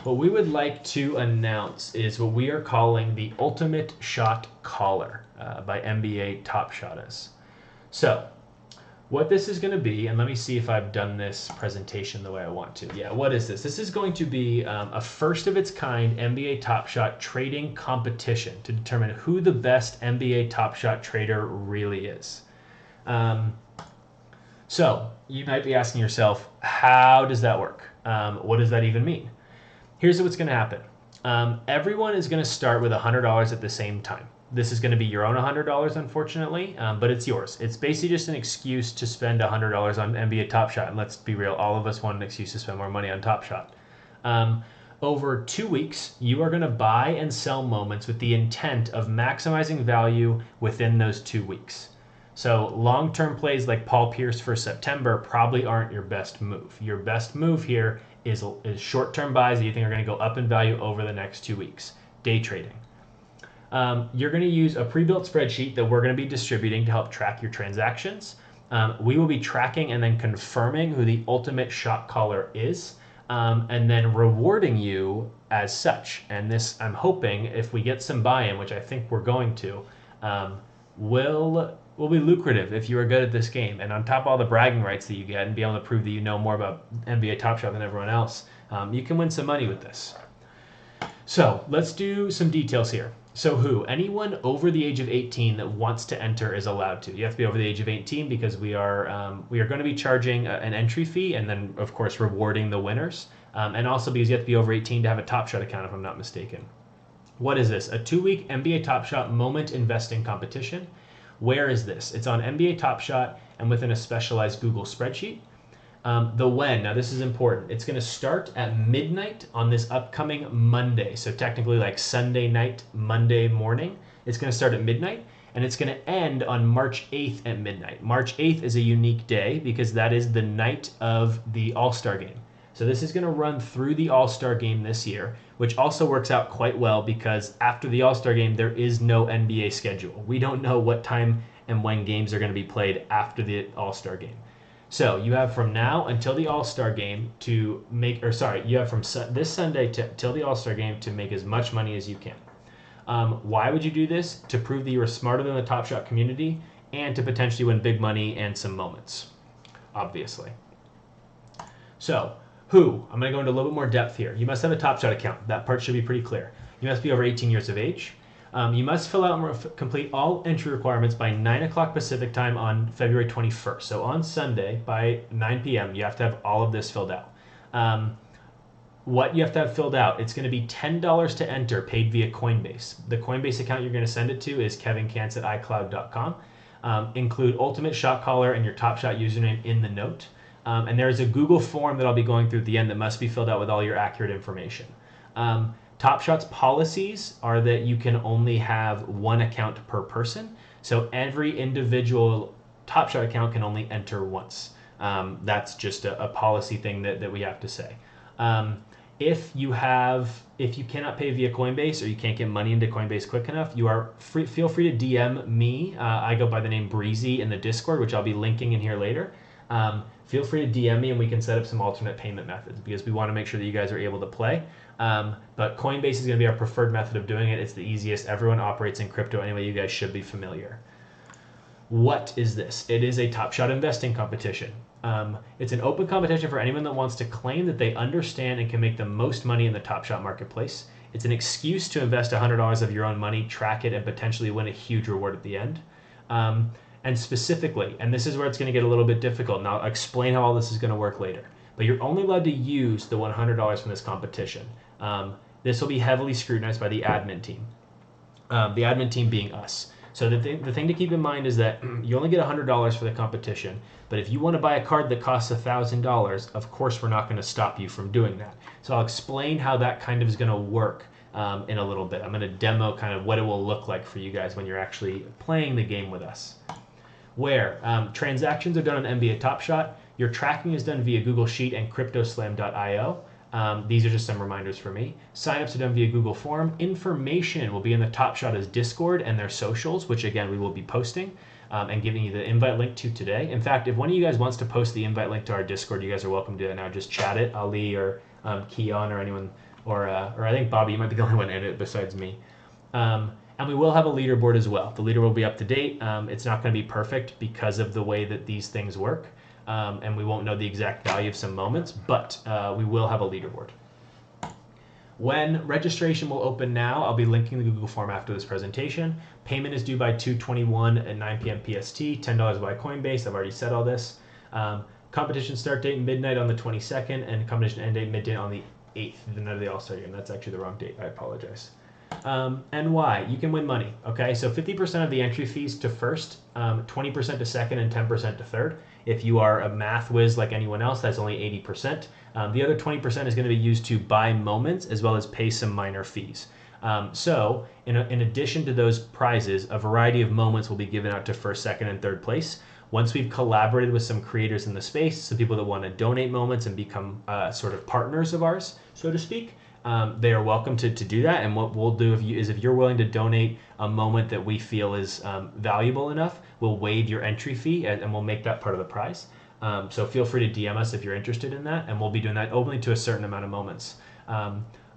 what we would like to announce is what we are calling the Ultimate Shot Caller by NBA Top Shottaz. So what this is going to be, and let me see if I've done this presentation the way I want to. Yeah, what is this? This is going to be a first of its kind NBA Top Shot trading competition to determine who the best NBA Top Shot trader really is. So you might be asking yourself, how does that work? What does that even mean? Here's what's going to happen. Everyone is going to start with $100 at the same time. This is going to be your own $100, unfortunately, but it's yours. It's basically just an excuse to spend $100 on NBA Top Shot. And let's be real, all of us want an excuse to spend more money on Top Shot. Over 2 weeks, you are going to buy and sell moments with the intent of maximizing value within those 2 weeks. So long-term plays like Paul Pierce for September probably aren't your best move. Your best move here is short-term buys that you think are going to go up in value over the next 2 weeks. Day trading. You're going to use a pre-built spreadsheet that we're going to be distributing to help track your transactions. We will be tracking and then confirming who the ultimate shot caller is, and then rewarding you as such. And this, I'm hoping, if we get some buy-in, which I think we're going to, will be lucrative if you are good at this game. And on top of all the bragging rights that you get and be able to prove that you know more about NBA Top Shot than everyone else, you can win some money with this. So let's do some details here. So anyone over the age of 18 that wants to enter is allowed to. You have to be over the age of 18 because we are going to be charging an entry fee and then, of course, rewarding the winners. And also because you have to be over 18 to have a Top Shot account, if I'm not mistaken. What is this? A 2-week NBA Top Shot moment investing competition. Where is this? It's on NBA Top Shot and within a specialized Google spreadsheet. The when, now this is important. It's going to start at midnight on this upcoming Monday. So technically like Sunday night, Monday morning. It's going to start at midnight and it's going to end on March 8th at midnight. March 8th is a unique day because that is the night of the All-Star game. So this is going to run through the All-Star game this year, which also works out quite well because after the All-Star game, there is no NBA schedule. We don't know what time and when games are going to be played after the All-Star game. So you have from now until the All-Star game to make, you have from this Sunday till the All-Star game to make as much money as you can. Why would you do this? To prove that you are smarter than the Top Shot community and to potentially win big money and some moments, obviously. So I'm going to go into a little bit more depth here. You must have a Top Shot account. That part should be pretty clear. You must be over 18 years of age. You must fill out and complete all entry requirements by 9 o'clock Pacific time on February 21st. So on Sunday by 9 p.m., you have to have all of this filled out. What you have to have filled out, it's going to be $10 to enter paid via Coinbase. The Coinbase account you're going to send it to is kevinkantz@icloud.com. Include Ultimate Shot Caller and your Top Shot username in the note. And there's a Google form that I'll be going through at the end that must be filled out with all your accurate information. Top Shot's policies are that you can only have one account per person. So every individual Top Shot account can only enter once. That's just a policy thing that we have to say. If you cannot pay via Coinbase or you can't get money into Coinbase quick enough, feel free to DM me. I go by the name Breezy in the Discord, which I'll be linking in here later. Feel free to DM me and we can set up some alternate payment methods because we want to make sure that you guys are able to play. But Coinbase is going to be our preferred method of doing it. It's the easiest. Everyone operates in crypto anyway. You guys should be familiar. What is this? It is a Top Shot investing competition. It's an open competition for anyone that wants to claim that they understand and can make the most money in the Top Shot marketplace. It's an excuse to invest $100 of your own money, track it, and potentially win a huge reward at the end. And specifically, and this is where it's going to get a little bit difficult, and I'll explain how all this is going to work later, but you're only allowed to use the $100 from this competition. This will be heavily scrutinized by the admin team, the admin team being us. So the thing to keep in mind is that you only get $100 for the competition, but if you want to buy a card that costs $1,000, of course we're not going to stop you from doing that. So I'll explain how that kind of is going to work in a little bit. I'm going to demo kind of what it will look like for you guys when you're actually playing the game with us. Where transactions are done on NBA Top Shot, your tracking is done via Google Sheet and CryptoSlam.io. These are just some reminders for me. Signups are done via Google Form. Information will be in the Top Shottaz Discord and their socials, which again we will be posting and giving you the invite link to today. In fact, if one of you guys wants to post the invite link to our Discord, you guys are welcome to do it now. Just chat it. Ali or Keon or anyone or I think Bobby, you might be the only one in it besides me. And we will have a leaderboard as well. The leader will be up to date. It's not going to be perfect because of the way that these things work, and we won't know the exact value of some moments, but we will have a leaderboard. When registration will open now, I'll be linking the Google form after this presentation. Payment is due by 2/21 at 9 p.m. PST, $10 by Coinbase. I've already said all this. Competition start date midnight on the 22nd, and competition end date midday on the 8th, the night of the All-Star game. That's actually the wrong date. I apologize. And why? You can win money. Okay, so 50% of the entry fees to first, 20% to second, and 10% to third. If you are a math whiz like anyone else, that's only 80%. The other 20% is going to be used to buy moments as well as pay some minor fees. So in addition to those prizes, a variety of moments will be given out to first, second, and third place. Once we've collaborated with some creators in the space, some people that want to donate moments and become sort of partners of ours, so to speak, they are welcome to do that. And what we'll do if you're willing to donate a moment that we feel is valuable enough, we'll waive your entry fee and we'll make that part of the prize. So feel free to DM us if you're interested in that, and we'll be doing that only to a certain amount of moments.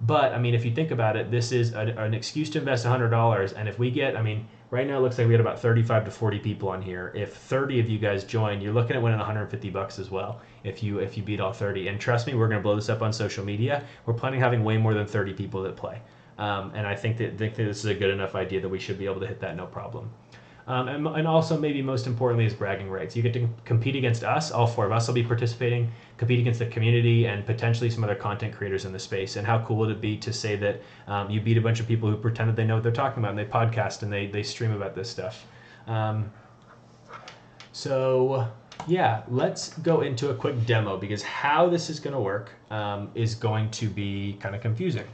But I mean, if you think about it, this is an excuse to invest $100, and if we get, I mean, right now it looks like we had about 35 to 40 people on here. If 30 of you guys join, you're looking at winning $150 as well. If you beat all 30, and trust me, we're going to blow this up on social media. We're planning on having way more than 30 people that play, and I think that this is a good enough idea that we should be able to hit that no problem. And also maybe most importantly is bragging rights. You get to compete against us. All four of us will be participating, compete against the community and potentially some other content creators in the space. And how cool would it be to say that you beat a bunch of people who pretend that they know what they're talking about, and they podcast and they stream about this stuff. So yeah, let's go into a quick demo, because how this is going to work is going to be kind of confusing.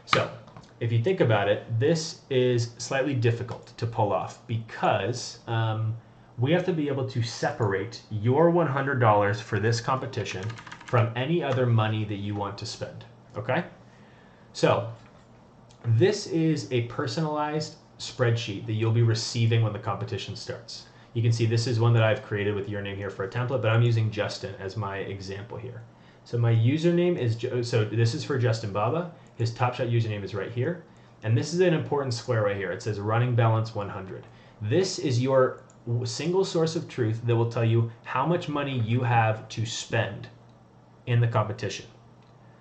So if you think about it, this is slightly difficult to pull off because we have to be able to separate your $100 for this competition from any other money that you want to spend, okay? So this is a personalized spreadsheet that you'll be receiving when the competition starts. You can see this is one that I've created with your name here for a template, but I'm using Justin as my example here. So my username is, so this is for Justin Baba. His Top Shot username is right here. And this is an important square right here. It says running balance 100. This is your single source of truth that will tell you how much money you have to spend in the competition.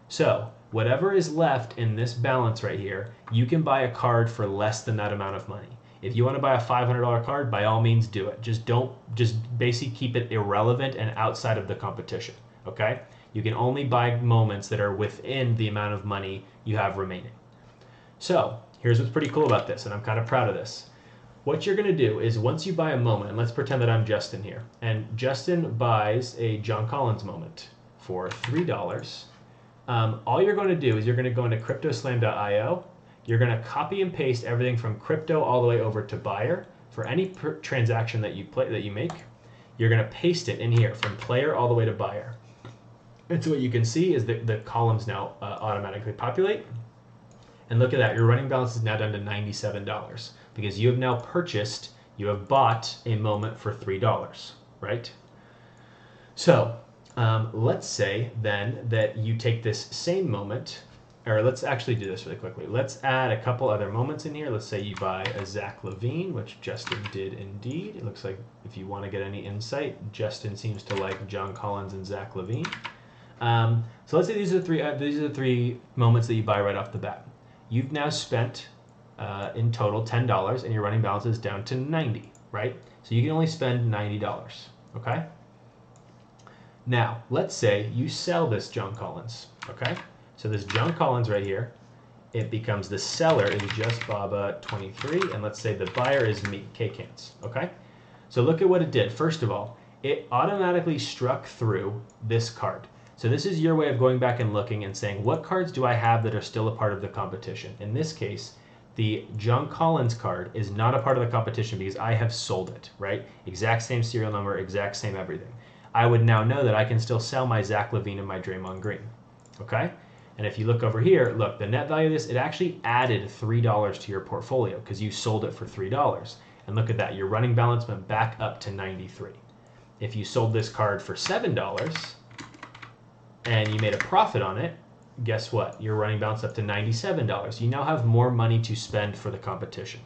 So whatever is left in this balance right here, you can buy a card for less than that amount of money. If you want to buy a $500 card, by all means do it. Just basically keep it irrelevant and outside of the competition, okay? You can only buy moments that are within the amount of money you have remaining. So here's what's pretty cool about this, and I'm kind of proud of this. What you're going to do is once you buy a moment, and let's pretend that I'm Justin here, and Justin buys a John Collins moment for $3, all you're going to do is you're going to go into cryptoslam.io. You're going to copy and paste everything from crypto all the way over to buyer for any transaction that you make. You're going to paste it in here from player all the way to buyer. And so what you can see is that the columns now automatically populate. And look at that, your running balance is now down to $97 because you have now purchased, you have bought a moment for $3, right? So let's say then that you take this same moment, or let's actually do this really quickly. Let's add a couple other moments in here. Let's say you buy a Zach LaVine, which Justin did indeed. It looks like if you want to get any insight, Justin seems to like John Collins and Zach LaVine. So let's say these are the three moments that you buy right off the bat. You've now spent in total $10, and your running balance is down to $90, right? So you can only spend $90, okay? Now, let's say you sell this John Collins, okay? So this John Collins right here, it becomes the seller is just Baba 23, and let's say the buyer is me, K-Cans, okay? So look at what it did. First of all, it automatically struck through this card. So this is your way of going back and looking and saying, what cards do I have that are still a part of the competition? In this case, the John Collins card is not a part of the competition because I have sold it, right? Exact same serial number, exact same everything. I would now know that I can still sell my Zach LaVine and my Draymond Green, okay? And if you look over here, look, the net value of this, it actually added $3 to your portfolio because you sold it for $3. And look at that, your running balance went back up to 93. If you sold this card for $7, and you made a profit on it, guess what? Your running balance up to $97. You now have more money to spend for the competition.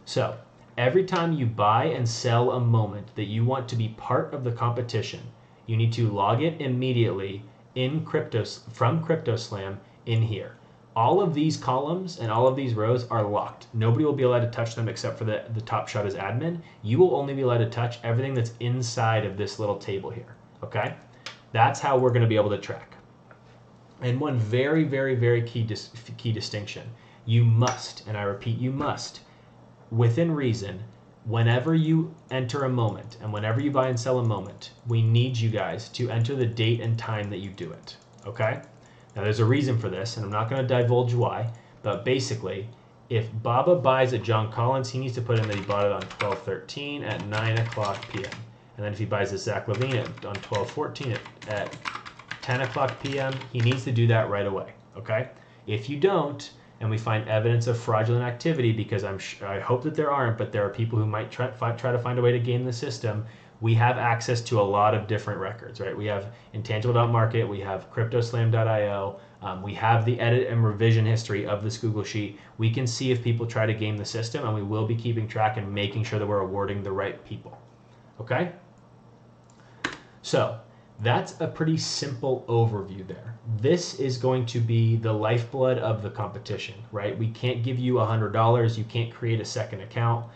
So every time you buy and sell a moment that you want to be part of the competition, you need to log it immediately in from CryptoSlam in here. All of these columns and all of these rows are locked. Nobody will be allowed to touch them except for the Top Shottaz admin. You will only be allowed to touch everything that's inside of this little table here, okay? That's how we're gonna be able to track. And one very, very, very key distinction, you must, and I repeat, you must, within reason, whenever you enter a moment and whenever you buy and sell a moment, we need you guys to enter the date and time that you do it, okay? Now there's a reason for this, and I'm not going to divulge why, but basically, if Baba buys a John Collins, he needs to put in that he bought it on 12/13 at 9 o'clock p.m. And then if he buys a Zach Levine on 12/14 at 10 o'clock p.m., he needs to do that right away, okay? If you don't, and we find evidence of fraudulent activity, because I hope that there aren't, but there are people who might try to find a way to game the system, we have access to a lot of different records, right? We have intangible.market, we have cryptoslam.io, we have the edit and revision history of this Google Sheet. We can see if people try to game the system, and we will be keeping track and making sure that we're awarding the right people, okay? So that's a pretty simple overview there. This is going to be the lifeblood of the competition, right? We can't give you $100. You can't create a second account.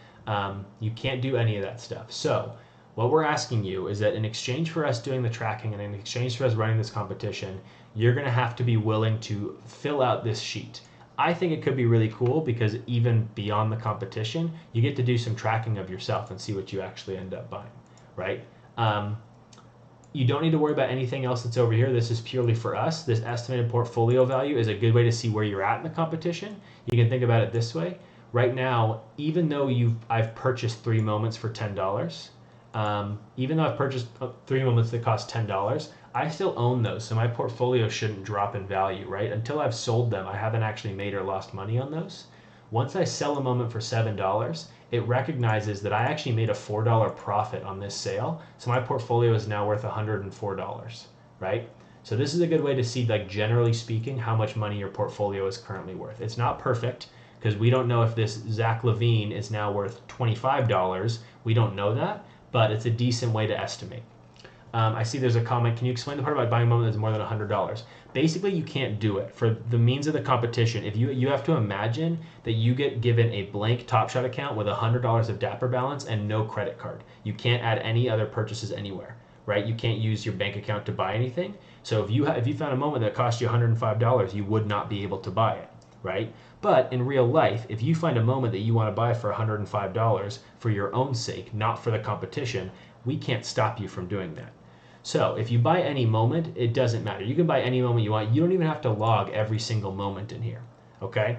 You can't do any of that stuff. So what we're asking you is that in exchange for us doing the tracking and in exchange for us running this competition, you're going to have to be willing to fill out this sheet. I think it could be really cool because even beyond the competition, you get to do some tracking of yourself and see what you actually end up buying, right? You don't need to worry about anything else that's over here. This is purely for us. This estimated portfolio value is a good way to see where you're at in the competition. You can think about it this way. Right now, even though I've purchased 3 moments for $10, even though I've purchased 3 moments that cost $10, I still own those, so my portfolio shouldn't drop in value, right? Until I've sold them, I haven't actually made or lost money on those. Once I sell a moment for $7, it recognizes that I actually made a $4 profit on this sale, so my portfolio is now worth $104, right? So this is a good way to see, like, generally speaking, how much money your portfolio is currently worth. It's not perfect, because we don't know if this Zach Levine is now worth $25. We don't know that, but it's a decent way to estimate. I see there's a comment. Can you explain the part about buying a moment that's more than $100? Basically, you can't do it. For the means of the competition, if you have to imagine that you get given a blank Top Shot account with $100 of Dapper balance and no credit card. You can't add any other purchases anywhere, right? You can't use your bank account to buy anything. So if you found a moment that cost you $105, you would not be able to buy it, right? But in real life, if you find a moment that you want to buy for $105 for your own sake, not for the competition, we can't stop you from doing that. So if you buy any moment, it doesn't matter. You can buy any moment you want. You don't even have to log every single moment in here, okay?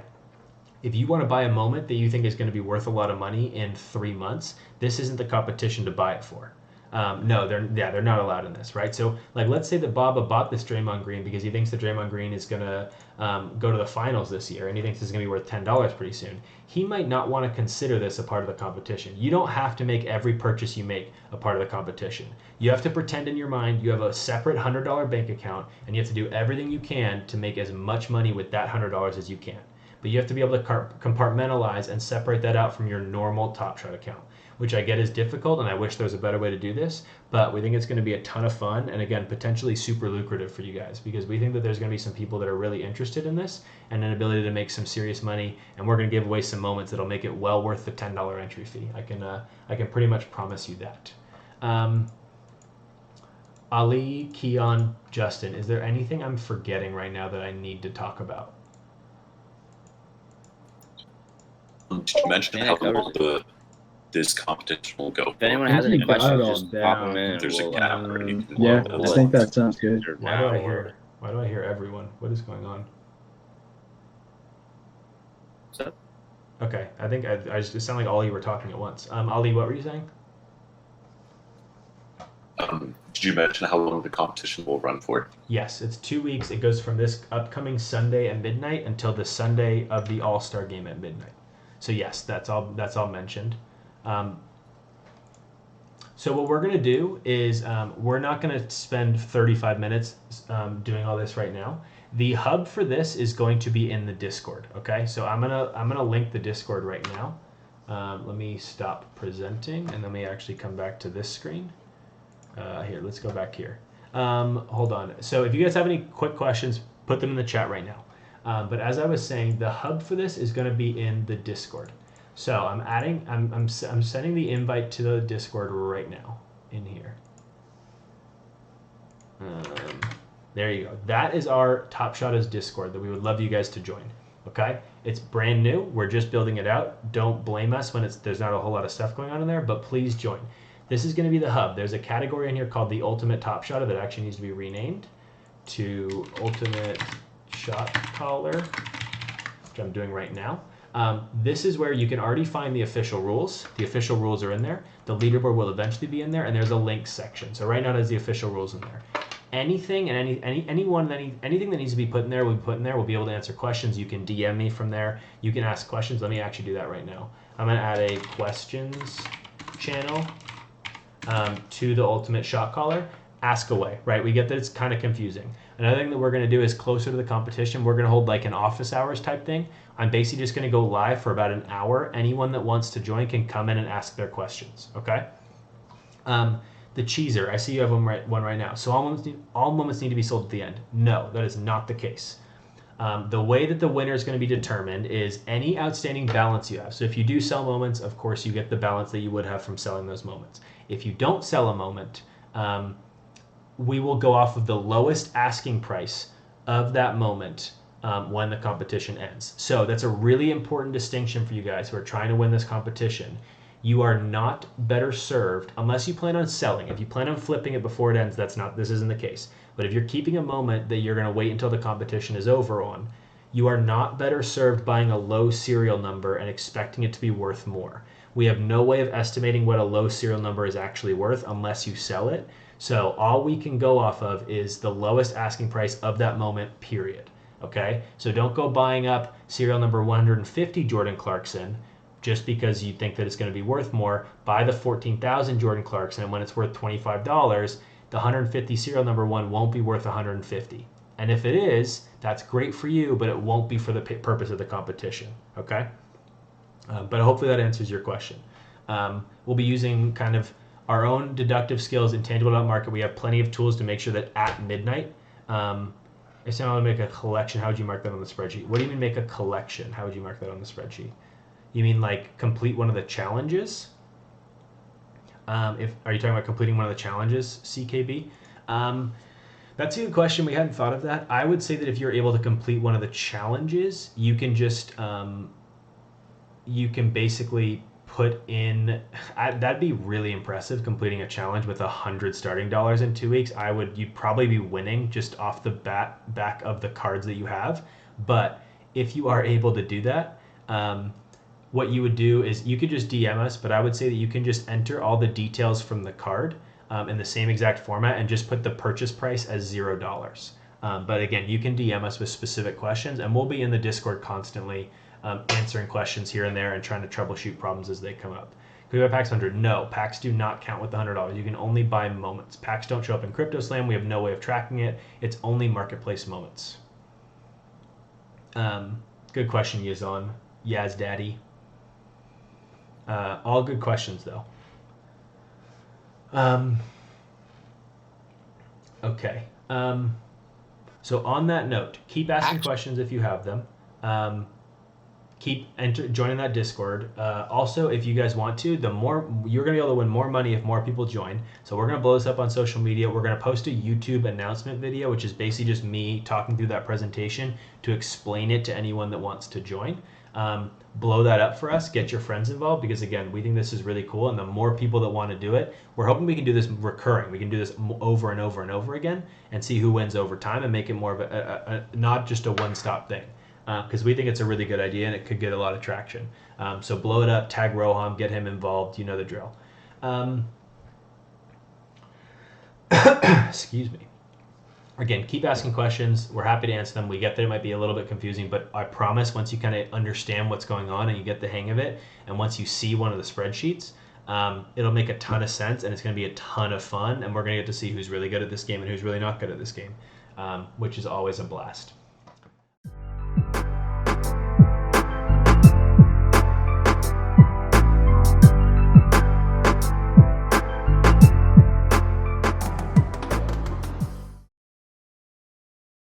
If you want to buy a moment that you think is going to be worth a lot of money in 3 months, this isn't the competition to buy it for. No, they're not allowed in this, right? So, like, let's say that Baba bought this Draymond Green because he thinks that Draymond Green is going to go to the finals this year, and he thinks it's going to be worth $10 pretty soon. He might not want to consider this a part of the competition. You don't have to make every purchase you make a part of the competition. You have to pretend in your mind you have a separate $100 bank account, and you have to do everything you can to make as much money with that $100 as you can. But you have to be able to compartmentalize and separate that out from your normal Top Shot account, which I get is difficult, and I wish there was a better way to do this, but we think it's going to be a ton of fun, and again, potentially super lucrative for you guys, because we think that there's going to be some people that are really interested in this and an ability to make some serious money, and we're going to give away some moments that'll make it well worth the $10 entry fee. I can pretty much promise you that. Ali, Keon, Justin, is there anything I'm forgetting right now that I need to talk about? Did you mention how this competition will go? If anyone has any questions, just pop them in. There's a gap or anything. Yeah, I think that sounds good. Why do I hear everyone? What is going on? What's up? Okay, I think I just, it sounded like all you were talking at once. Ali, what were you saying? Did you mention how long the competition will run for? Yes, it's 2 weeks. It goes from this upcoming Sunday at midnight until the Sunday of the All-Star game at midnight. So yes, that's all mentioned. So what we're going to do is we're not going to spend 35 minutes doing all this right now. The hub for this is going to be in the Discord. Okay, so I'm gonna link the Discord right now. Let me stop presenting and let me actually come back to this screen. Here, let's go back here. Hold on. So if you guys have any quick questions, put them in the chat right now. But as I was saying, the hub for this is going to be in the Discord. So I'm sending the invite to the Discord right now in here. There you go. That is our Top Shottaz Discord that we would love you guys to join. Okay, it's brand new. We're just building it out. Don't blame us when there's not a whole lot of stuff going on in there, but please join. This is going to be the hub. There's a category in here called the Ultimate Top Shotter that actually needs to be renamed to Ultimate Shot Caller, which I'm doing right now. This is where you can already find the official rules. The official rules are in there. The leaderboard will eventually be in there, and there's a links section. So right now there's the official rules in there. Anything and anything that needs to be put in there will be put in there. We'll be able to answer questions. You can DM me from there. You can ask questions. Let me actually do that right now. I'm going to add a questions channel to the Ultimate Shot Caller. Ask away, right? We get that it's kind of confusing. Another thing that we're going to do is closer to the competition, we're going to hold like an office hours type thing. I'm basically just going to go live for about an hour. Anyone that wants to join can come in and ask their questions, okay? The cheeser, I see you have one right now. So all moments need to be sold at the end. No, that is not the case. The way that the winner is going to be determined is any outstanding balance you have. So if you do sell moments, of course you get the balance that you would have from selling those moments. If you don't sell a moment, we will go off of the lowest asking price of that moment when the competition ends. So that's a really important distinction for you guys who are trying to win this competition. You are not better served unless you plan on selling. If you plan on flipping it before it ends, this isn't the case. But if you're keeping a moment that you're going to wait until the competition is over on, you are not better served buying a low serial number and expecting it to be worth more. We have no way of estimating what a low serial number is actually worth unless you sell it. So all we can go off of is the lowest asking price of that moment, period. Okay? So don't go buying up serial number 150 Jordan Clarkson just because you think that it's going to be worth more. Buy the 14,000 Jordan Clarkson, and when it's worth $25, the 150 serial number one won't be worth 150. And if it is, that's great for you, but it won't be for the purpose of the competition. Okay? But hopefully that answers your question. We'll be using kind of our own deductive skills in tangible.market. We have plenty of tools to make sure that at midnight, if I want to make a collection, how would you mark that on the spreadsheet? What do you mean make a collection? How would you mark that on the spreadsheet? You mean like complete one of the challenges? Are you talking about completing one of the challenges, CKB? That's a good question. We hadn't thought of that. I would say that if you're able to complete one of the challenges, you can just you can basically put in. That'd be really impressive. Completing a challenge with 100 starting dollars in 2 weeks. You'd probably be winning just off the back of the cards that you have. But if you are able to do that. What you would do is you could just DM us, but I would say that you can just enter all the details from the card in the same exact format and just put the purchase price as $0. But again, you can DM us with specific questions, and we'll be in the Discord constantly answering questions here and there and trying to troubleshoot problems as they come up. Could we buy packs 100? No, packs do not count with the $100. You can only buy moments. Packs don't show up in CryptoSlam. We have no way of tracking it. It's only marketplace moments. Good question, Yazan. Yaz Daddy. All good questions, though. Okay. So on that note, keep asking questions if you have them. Keep joining that Discord. Also, if you guys want to, the more you're going to be able to win more money if more people join. So we're going to blow this up on social media. We're going to post a YouTube announcement video, which is basically just me talking through that presentation to explain it to anyone that wants to join. Blow that up for us. Get your friends involved because, again, we think this is really cool. And the more people that want to do it, we're hoping we can do this recurring. We can do this over and over and over again and see who wins over time and make it more of a not just a one-stop thing. Because we think it's a really good idea and it could get a lot of traction. So blow it up, tag Roham, get him involved. You know the drill. Excuse me. Again, keep asking questions. We're happy to answer them. We get that it might be a little bit confusing, but I promise once you kind of understand what's going on and you get the hang of it, and once you see one of the spreadsheets, it'll make a ton of sense and it's going to be a ton of fun, and we're going to get to see who's really good at this game and who's really not good at this game, which is always a blast.